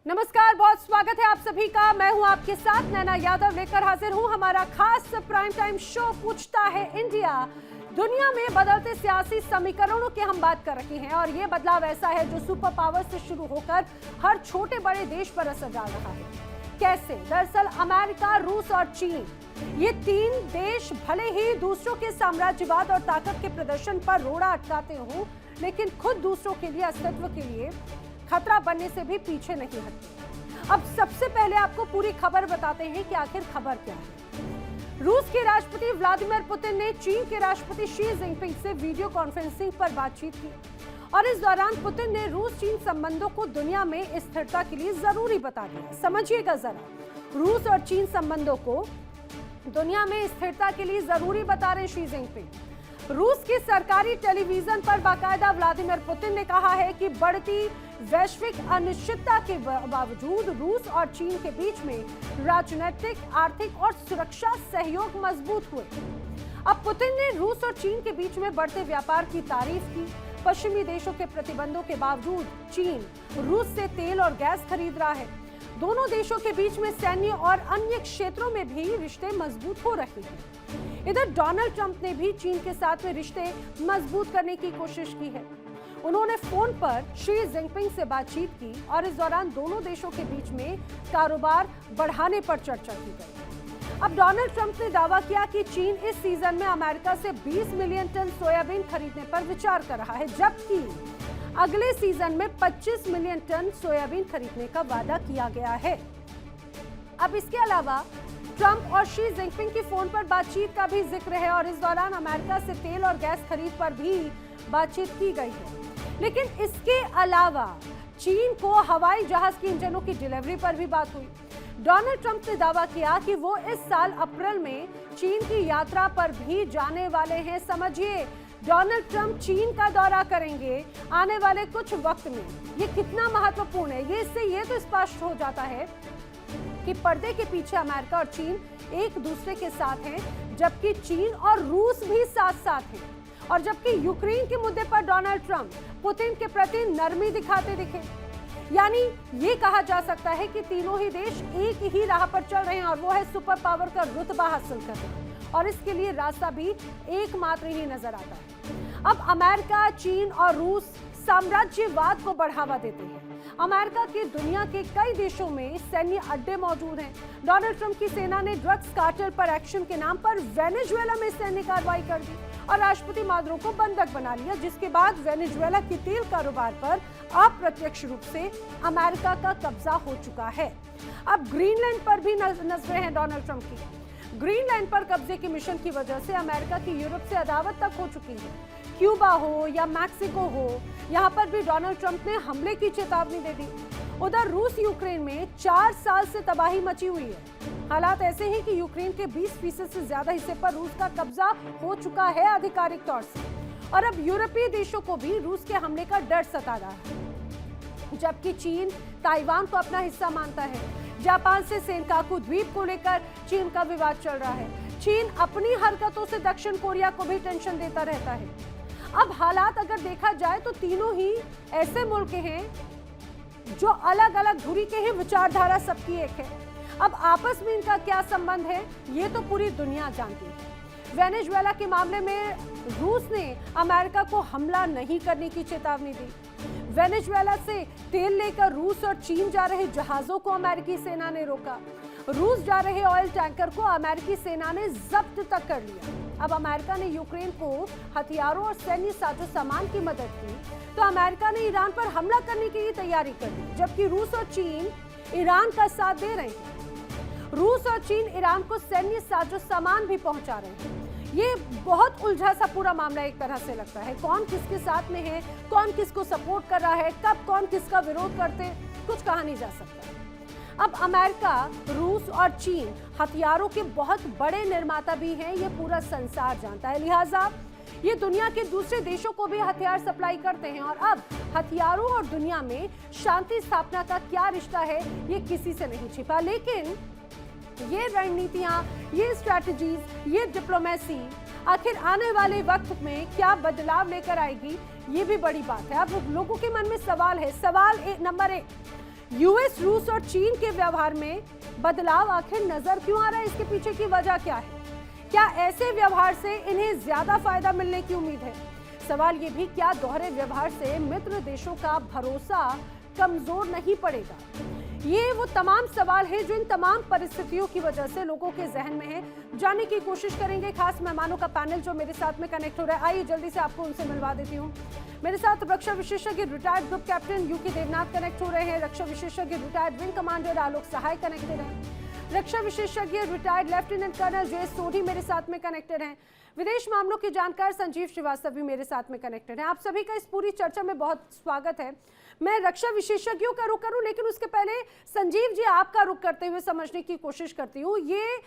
नमस्कार, बहुत स्वागत है आप सभी का। मैं हूं आपके साथ नैना यादव, लेकर हाजिर हूं हमारा खास प्राइम टाइम शो पूछता है इंडिया। दुनिया में बदलते सियासी समीकरणों की हम बात कर रहे हैं और ये बदलाव ऐसा है जो सुपर पावर से शुरू होकर हर छोटे बड़े देश पर असर डाल रहा है। कैसे? दरअसल अमेरिका, रूस और चीन, ये तीन देश भले ही दूसरों के साम्राज्यवाद और ताकत के प्रदर्शन पर रोड़ा अटकाते हों, लेकिन खुद दूसरों के लिए अस्तित्व के लिए खतरा बनने से भी पीछे नहीं हटते। अब सबसे पहले आपको पूरी खबर बताते हैं कि आखिर खबर क्या है। रूस के राष्ट्रपति व्लादिमीर पुतिन ने चीन के राष्ट्रपति शी जिनपिंग से वीडियो कॉन्फ्रेंसिंग पर बातचीत की और इस दौरान पुतिन ने रूस चीन संबंधों को दुनिया में स्थिरता के लिए जरूरी बता दिया। समझिएगा जरा, रूस और चीन संबंधों को दुनिया में स्थिरता के लिए जरूरी बता रहे शी जिनपिंग। रूस के सरकारी टेलीविजन पर बाकायदा व्लादिमीर पुतिन ने कहा है कि बढ़ती वैश्विक अनिश्चितता के बावजूद रूस और चीन के बीच में राजनीतिक, आर्थिक और सुरक्षा सहयोग मजबूत हुए। अब पुतिन ने रूस और चीन के बीच में बढ़ते व्यापार की तारीफ की। पश्चिमी देशों के प्रतिबंधों के बावजूद चीन रूस से तेल और गैस खरीद रहा है। दोनों देशों के बीच में सैन्य और अन्य क्षेत्रों में भी रिश्ते मजबूत हो रहे हैं। इधर डोनाल्ड ट्रंप ने भी चीन के साथ में रिश्ते मजबूत करने की कोशिश की है। उन्होंने फोन पर शी जिनपिंग से बातचीत की और इस दौरान दोनों देशों के बीच में कारोबार बढ़ाने पर चर्चा की गई। अब डोनाल्ड ट्रंप ने दावा किया कि चीन इस सीजन में अमेरिका से 20 मिलियन टन सोयाबीन खरीदने पर विचार कर रहा है, जबकि अगले सीजन में 25 मिलियन टन सोयाबीन खरीदने का वादा किया गया है। अब इसके अलावा ट्रंप और शी जिनपिंग की फोन पर बातचीत का भी जिक्र है और इस दौरान अमेरिका से तेल और गैस खरीद पर भी बातचीत की गई है। लेकिन इसके अलावा चीन को हवाई जहाज के इंजनों की डिलीवरी पर भी बात हुई। डोनाल्ड ट्रंप ने दावा किया कि वो इस साल अप्रैल में चीन की यात्रा पर भी जाने वाले हैं। समझिए, डोनाल्ड ट्रंप चीन का दौरा करेंगे आने वाले कुछ वक्त में। ये कितना महत्वपूर्ण है, इससे ये तो स्पष्ट हो जाता है कि पर्दे के पीछे अमेरिका और चीन एक दूसरे के साथ हैं, जबकि चीन और रूस भी साथ साथ हैं। और जबकि यूक्रेन के मुद्दे पर डोनाल्ड ट्रंप पुतिन के प्रति नरमी दिखाते दिखे। यानी ये कहा जा सकता है कि तीनों ही देश एक ही राह पर चल रहे हैं और वो है सुपर पावर का रुतबा हासिल करना, और इसके लिए रास्ता भी एकमात्र ही नजर आता है। अब अमेरिका, चीन और रूस साम्राज्यवाद को बढ़ावा देते हैं। अमेरिका के दुनिया के कई देशों में सैन्य अड्डे मौजूद हैं। डोनाल्ड ट्रंप की सेना ने ड्रग्स कार्टेल पर एक्शन के नाम पर वेनेजुएला में सैन्य कार्रवाई कर दी और राष्ट्रपति मादुरो को बंधक बना लिया, जिसके बाद वेनेजुएला की तेल कारोबार पर अप्रत्यक्ष रूप से अमेरिका का कब्जा हो चुका है। अब ग्रीनलैंड पर भी नजरें हैं डोनाल्ड ट्रंप की। ग्रीनलैंड पर कब्जे के मिशन की वजह से अमेरिका की यूरोप से अदावत तक हो चुकी है। क्यूबा हो या मैक्सिको हो, यहाँ पर भी डोनाल्ड ट्रंप ने हमले की चेतावनी दे दी। उधर रूस यूक्रेन में 4 साल से तबाही मची हुई है। हालात ऐसे हैं कि यूक्रेन के 20% से ज्यादा हिस्से पर रूस का कब्जा हो चुका है आधिकारिक तौर से, और अब यूरोपीय देशों को भी रूस के हमले का डर सता रहा है। जबकि चीन ताइवान को अपना हिस्सा मानता है। जापान से सेनकाकू द्वीप को लेकर चीन का विवाद चल रहा है। चीन अपनी हरकतों से दक्षिण कोरिया को भी टेंशन देता रहता है। अब हालात अगर देखा जाए तो तीनों ही ऐसे मुल्क हैं जो अलग अलग धुरी के हैं, विचारधारा सबकी एक है। अब आपस में इनका क्या संबंध है, ये तो पूरी दुनिया जानती है। वेनेजुएला के मामले में रूस ने अमेरिका को हमला नहीं करने की चेतावनी दी। वेनेजुएला से तेल लेकर रूस और चीन जा रहे जहाजों को अमेरिकी सेना ने रोका। रूस जा रहे ऑयल टैंकर को अमेरिकी सेना ने जब्त तक कर लिया। अब अमेरिका ने यूक्रेन को हथियारों और सैन्य साजो सामान की मदद की, तो अमेरिका ने ईरान पर हमला करने की तैयारी कर दी, जबकि रूस और चीन ईरान का साथ दे रहे हैं। रूस और चीन ईरान को सैन्य साजो सामान भी पहुंचा रहे हैं। ये बहुत उलझा सा पूरा मामला एक तरह से लगता है। कौन किसके साथ में है, कौन किसको सपोर्ट कर रहा है, कब कौन किसका विरोध करते, कुछ कहा नहीं जा सकता। अब अमेरिका, रूस और चीन हथियारों के बहुत बड़े निर्माता भी हैं, ये पूरा संसार जानता है। लिहाजा ये दुनिया के दूसरे देशों को भी हथियार सप्लाई करते हैं। और अब हथियारों और दुनिया में शांति स्थापना का क्या रिश्ता है, ये किसी से नहीं छिपा। लेकिन ये रणनीतियां, ये स्ट्रैटेजीज, ये डिप्लोमेसी आखिर आने वाले वक्त में क्या बदलाव लेकर आएगी, ये भी बड़ी बात है। अब लोगों के मन में सवाल है। सवाल नंबर 1, यूएस, रूस और चीन के व्यवहार में बदलाव आखिर नजर क्यों आ रहा है? इसके पीछे की वजह क्या है? क्या ऐसे व्यवहार से इन्हें ज्यादा फायदा मिलने की उम्मीद है? सवाल ये भी, क्या दोहरे व्यवहार से मित्र देशों का भरोसा कमजोर नहीं पड़ेगा? ये वो तमाम सवाल हैं जो इन तमाम परिस्थितियों की वजह से लोगों के जहन में है। जानने की कोशिश करेंगे खास मेहमानों का पैनल जो मेरे साथ में कनेक्ट हो रहा है। आइए जल्दी से आपको उनसे मिलवा देती हूँ। मेरे साथ रक्षा विशेषज्ञ retired group captain UK Devnath connect हो रहे हैं। रक्षा विशेषज्ञ retired wing commander Alok Sahay connected हैं। रक्षा विशेषज्ञ retired lieutenant colonel J Sodhi मेरे साथ में कनेक्टेड हैं। विदेश मामलों के जानकार संजीव श्रीवास्तव भी मेरे साथ में कनेक्टेड हैं। आप सभी का इस पूरी चर्चा में बहुत स्वागत है। मैं रक्षा विशेषज्ञों का रुख करूं, लेकिन उसके पहले संजीव जी आपका रुख करते हुए समझने की कोशिश करती हूँ। ये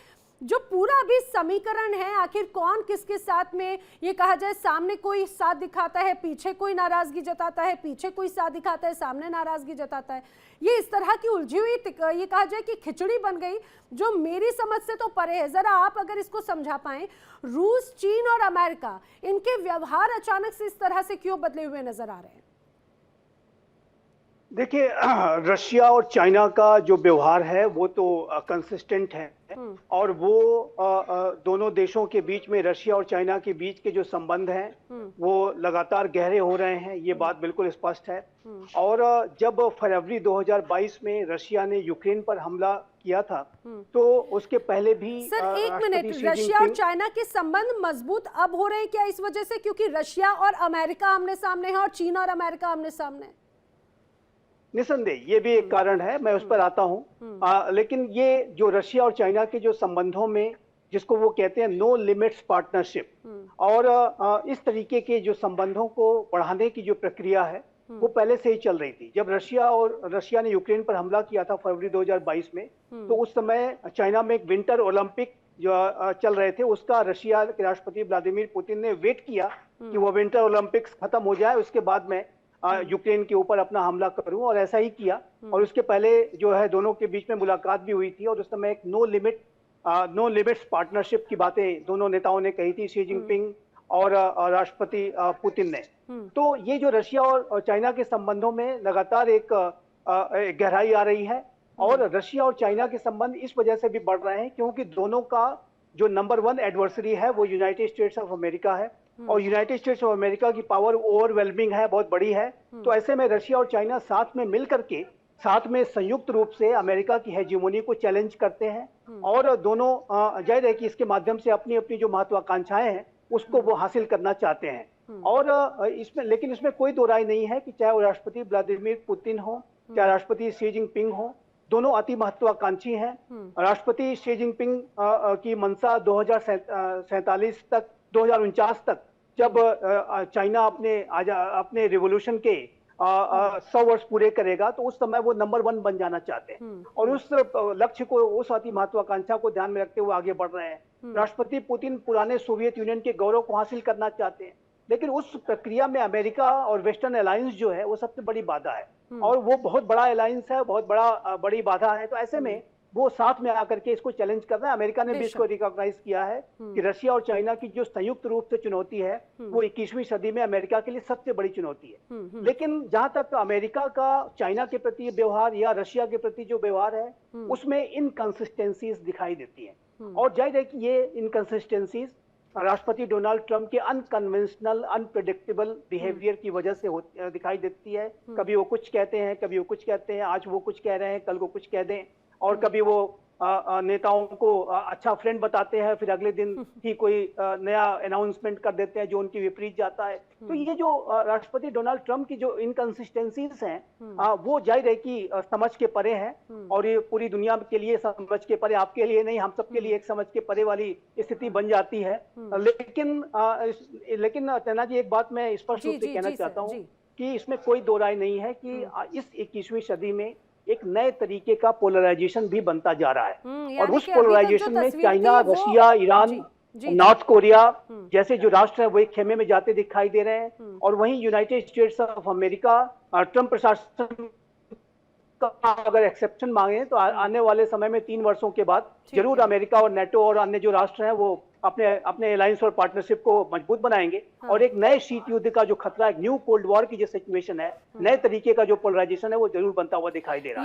जो पूरा अभी समीकरण है, आखिर कौन किसके साथ में, ये कहा जाए सामने कोई साथ दिखाता है, पीछे कोई नाराजगी जताता है, पीछे कोई साथ दिखाता है, सामने नाराजगी जताता है, ये इस तरह की उलझी हुई ये कहा जाए कि खिचड़ी बन गई जो मेरी समझ से तो परे है। जरा आप अगर इसको समझा पाएं, रूस, चीन और अमेरिका, इनके व्यवहार अचानक से इस तरह से क्यों बदले हुए नजर आ रहे हैं? देखिए, रशिया और चाइना का जो व्यवहार है वो तो कंसिस्टेंट है और वो दोनों देशों के बीच में, रशिया और चाइना के बीच के जो संबंध हैं वो लगातार गहरे हो रहे हैं, ये बात बिल्कुल स्पष्ट है। और जब फरवरी 2022 में रशिया ने यूक्रेन पर हमला किया था तो उसके पहले भी सर एक मिनट, रशिया और चाइना के संबंध मजबूत अब हो रहे हैं क्या इस वजह से क्योंकि रशिया और अमेरिका आमने सामने है और चीन और अमेरिका आमने सामने? निसंदेह ये भी एक कारण है, मैं उस पर आता हूं। लेकिन ये जो रशिया और चाइना के जो संबंधों में, जिसको वो कहते हैं नो लिमिट्स पार्टनरशिप, और इस तरीके के जो संबंधों को बढ़ाने की जो प्रक्रिया है वो पहले से ही चल रही थी। जब रशिया ने यूक्रेन पर हमला किया था फरवरी 2022 में, तो उस समय चाइना में एक विंटर ओलंपिक जो चल रहे थे, उसका रशिया के राष्ट्रपति व्लादिमीर पुतिन ने वेट किया कि वो विंटर ओलंपिक्स खत्म हो जाए, उसके बाद में यूक्रेन के ऊपर अपना हमला करूं, और ऐसा ही किया। और उसके पहले जो है दोनों के बीच में मुलाकात भी हुई थी और उस समय एक नो लिमिट्स पार्टनरशिप की बातें दोनों नेताओं ने कही थी, शी जिनपिंग और राष्ट्रपति पुतिन ने। तो ये जो रशिया और चाइना के संबंधों में लगातार एक गहराई आ रही है और रशिया और चाइना के संबंध इस वजह से भी बढ़ रहे हैं क्योंकि दोनों का जो नंबर 1 एडवर्सरी है वो यूनाइटेड स्टेट्स ऑफ अमेरिका है और यूनाइटेड स्टेट्स ऑफ अमेरिका की पावर ओवरवेलमिंग है, बहुत बड़ी है। तो ऐसे में रशिया और चाइना साथ में मिलकर के, साथ में संयुक्त रूप से अमेरिका की हेजीमोनी को चैलेंज करते हैं और दोनों जाहिर है कि इसके माध्यम से अपनी अपनी जो महत्वाकांक्षाएं हैं उसको वो हासिल करना चाहते हैं। और लेकिन इसमें कोई दो राय नहीं है कि चाहे वो राष्ट्रपति व्लादिमीर पुतिन हो, चाहे राष्ट्रपति शी जिनपिंग हो, दोनों अति महत्वाकांक्षी हैं। राष्ट्रपति शी जिनपिंग की मंशा 2047 तक, 2049 तक, जब चाइना अपने रिवॉल्यूशन के 100 वर्ष पूरे करेगा तो उस समय वो नंबर 1 बन जाना चाहते हैं और उस लक्ष्य को, उस अति महत्वाकांक्षा को ध्यान में रखते हुए आगे बढ़ रहे हैं। राष्ट्रपति पुतिन पुराने सोवियत यूनियन के गौरव को हासिल करना चाहते हैं, लेकिन उस प्रक्रिया में अमेरिका और वेस्टर्न अलायंस जो है वो सबसे बड़ी बाधा है और वो बहुत बड़ा अलायंस है, बहुत बड़ी बाधा है। तो ऐसे में वो साथ में आकर के इसको चैलेंज कर रहा है। अमेरिका ने भी इसको रिकॉग्नाइज किया है कि रशिया और चाइना की जो संयुक्त रूप से चुनौती है वो 21वीं सदी में अमेरिका के लिए सबसे बड़ी चुनौती है। लेकिन जहां तक अमेरिका का चाइना के प्रति व्यवहार या रशिया के प्रति जो व्यवहार है उसमें इनकंसिस्टेंसीज दिखाई देती है और जाहिर है कि ये इनकंसिस्टेंसीज राष्ट्रपति डोनाल्ड ट्रंप के अनकन्वेंशनल, अनप्रेडिक्टेबल बिहेवियर की वजह से दिखाई देती है। कभी वो कुछ कहते हैं, कभी वो कुछ कहते हैं, आज वो कुछ कह रहे हैं, कल को कुछ कह दें, और कभी वो नेताओं को अच्छा फ्रेंड बताते हैं, फिर अगले दिन ही कोई नया अनाउंसमेंट कर देते हैं जो उनकी विपरीत जाता है। तो ये जो राष्ट्रपति डोनाल्ड ट्रंप की जो इनकंसिस्टेंसीज हैं वो जाहिर है कि समझ के परे हैं और ये पूरी दुनिया के लिए समझ के परे, आपके लिए नहीं, हम सबके लिए एक समझ के परे वाली स्थिति बन जाती है। लेकिन तेना जी, एक बात मैं स्पष्ट रूप से कहना चाहता हूँ कि इसमें कोई दो राय नहीं है कि इस 21वीं सदी में एक नए तरीके का पोलराइजेशन भी बनता जा रहा है और उस पोलराइजेशन में China, Russia, Iran, north Korea जैसे जो राष्ट्र है वो एक खेमे में जाते दिखाई दे रहे हैं और वहीं United states of America, Trump प्रशासन का अगर एक्सेप्शन मांगे तो आने वाले समय में 3 वर्षों के बाद जरूर अमेरिका और नेटो और अन्य जो राष्ट्र हैं वो अपने अलायंस और पार्टनरशिप को मजबूत बनाएंगे और एक नए शीत युद्ध का जो खतरा है, न्यू कोल्ड वॉर की जो सिचुएशन है, नए तरीके का जो पोलराइजेशन है वो जरूर बनता हुआ दिखाई दे रहा है।